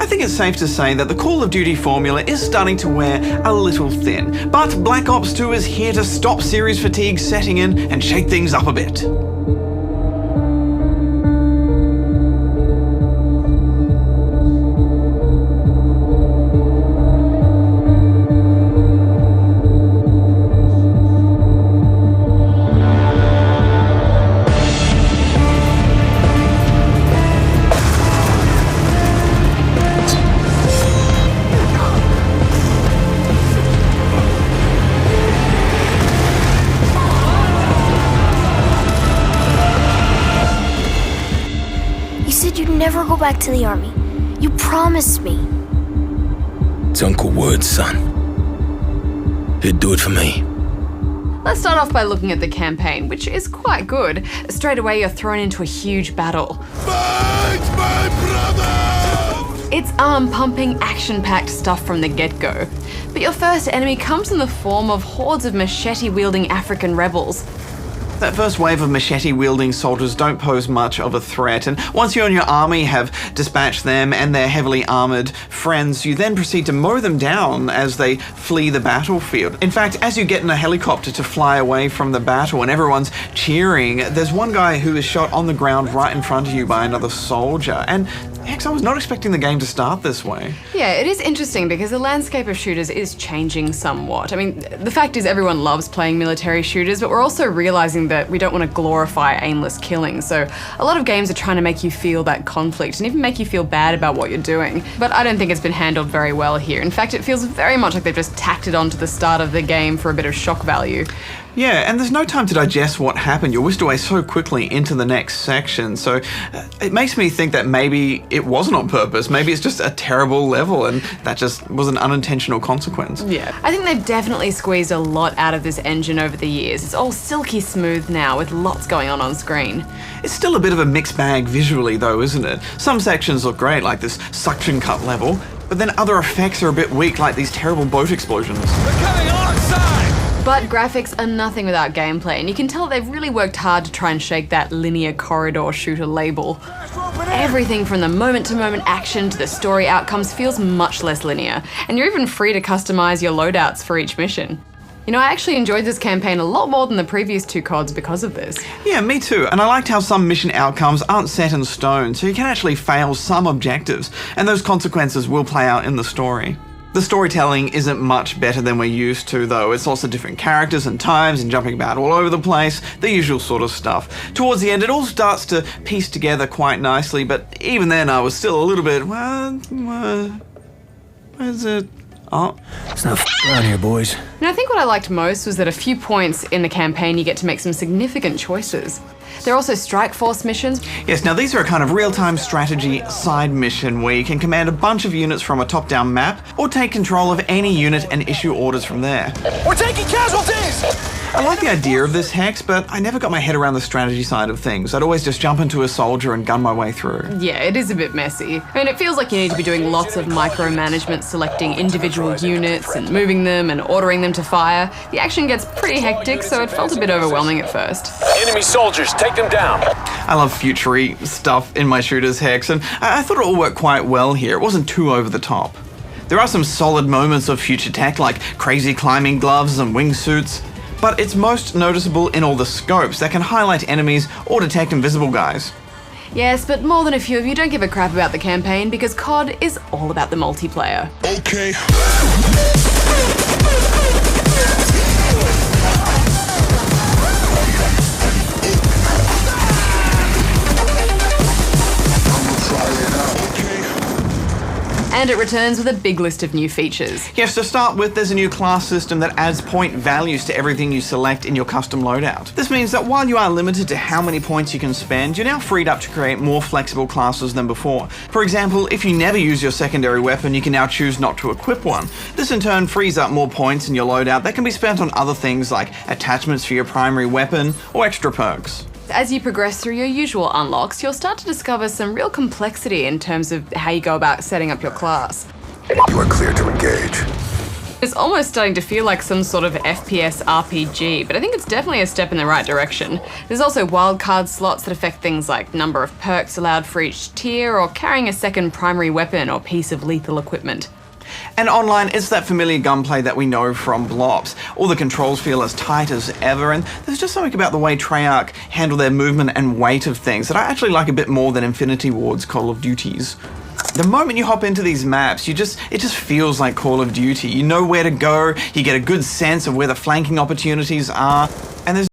think it's safe to say that the Call of Duty formula is starting to wear a little thin. But Black Ops 2 is here to stop series fatigue setting in and shake things up a bit. Never go back to the army. You promised me. It's Uncle Word, son. He'd do it for me. Let's start off by looking at the campaign, which is quite good. Straight away, you're thrown into a huge battle. Fight, my brother! It's arm-pumping, action-packed stuff from the get-go. But your first enemy comes in the form of hordes of machete-wielding African rebels. That first wave of machete-wielding soldiers don't pose much of a threat, and once you and your army have dispatched them and their heavily armoured friends, you then proceed to mow them down as they flee the battlefield. In fact, as you get in a helicopter to fly away from the battle and everyone's cheering, there's one guy who is shot on the ground right in front of you by another soldier, and heck, I was not expecting the game to start this way. Yeah, it is interesting because the landscape of shooters is changing somewhat. I mean, the fact is everyone loves playing military shooters, but we're also realizing that we don't want to glorify aimless killing. So a lot of games are trying to make you feel that conflict and even make you feel bad about what you're doing. But I don't think it's been handled very well here. In fact, it feels very much like they've just tacked it onto the start of the game for a bit of shock value. Yeah, and there's no time to digest what happened. You're whisked away so quickly into the next section. So it makes me think that maybe it wasn't on purpose. Maybe it's just a terrible level and that just was an unintentional consequence. Yeah, I think they've definitely squeezed a lot out of this engine over the years. It's all silky smooth now with lots going on screen. It's still a bit of a mixed bag visually though, isn't it? Some sections look great, like this suction cup level, but then other effects are a bit weak, like these terrible boat explosions. We're coming alongside! But graphics are nothing without gameplay, and you can tell they've really worked hard to try and shake that linear corridor shooter label. Everything from the moment-to-moment action to the story outcomes feels much less linear, and you're even free to customize your loadouts for each mission. You know, I actually enjoyed this campaign a lot more than the previous two CODs because of this. Yeah, me too, and I liked how some mission outcomes aren't set in stone, so you can actually fail some objectives, and those consequences will play out in the story. The storytelling isn't much better than we're used to though. It's lots of different characters and times and jumping about all over the place, the usual sort of stuff. Towards the end it all starts to piece together quite nicely, but even then I was still a little bit, where's it? Oh. It's not around here, boys. And I think what I liked most was that a few points in the campaign you get to make some significant choices. There are also Strike Force missions. Yes, now these are a kind of real-time strategy side mission where you can command a bunch of units from a top-down map or take control of any unit and issue orders from there. We're taking casualties! I like the idea of this, Hex, but I never got my head around the strategy side of things. I'd always just jump into a soldier and gun my way through. Yeah, it is a bit messy. I mean, it feels like you need to be doing lots of micromanagement, selecting individual units and moving them and ordering them to fire. The action gets pretty hectic, so it felt a bit overwhelming at first. Enemy soldiers, take them down. I love future-y stuff in my shooters, Hex, and I thought it all worked quite well here. It wasn't too over the top. There are some solid moments of future tech, like crazy climbing gloves and wingsuits, but it's most noticeable in all the scopes that can highlight enemies or detect invisible guys. Yes, but more than a few of you don't give a crap about the campaign because COD is all about the multiplayer. Okay. And it returns with a big list of new features. Yes, to start with, there's a new class system that adds point values to everything you select in your custom loadout. This means that while you are limited to how many points you can spend, you're now freed up to create more flexible classes than before. For example, if you never use your secondary weapon, you can now choose not to equip one. This in turn frees up more points in your loadout that can be spent on other things like attachments for your primary weapon or extra perks. As you progress through your usual unlocks, you'll start to discover some real complexity in terms of how you go about setting up your class. You are clear to engage. It's almost starting to feel like some sort of FPS RPG, but I think it's definitely a step in the right direction. There's also wildcard slots that affect things like number of perks allowed for each tier, or carrying a second primary weapon or piece of lethal equipment. And online, it's that familiar gunplay that we know from Blops. All the controls feel as tight as ever, and there's just something about the way Treyarch handle their movement and weight of things that I actually like a bit more than Infinity Ward's Call of Duties. The moment you hop into these maps, it just feels like Call of Duty. You know where to go, you get a good sense of where the flanking opportunities are, and there's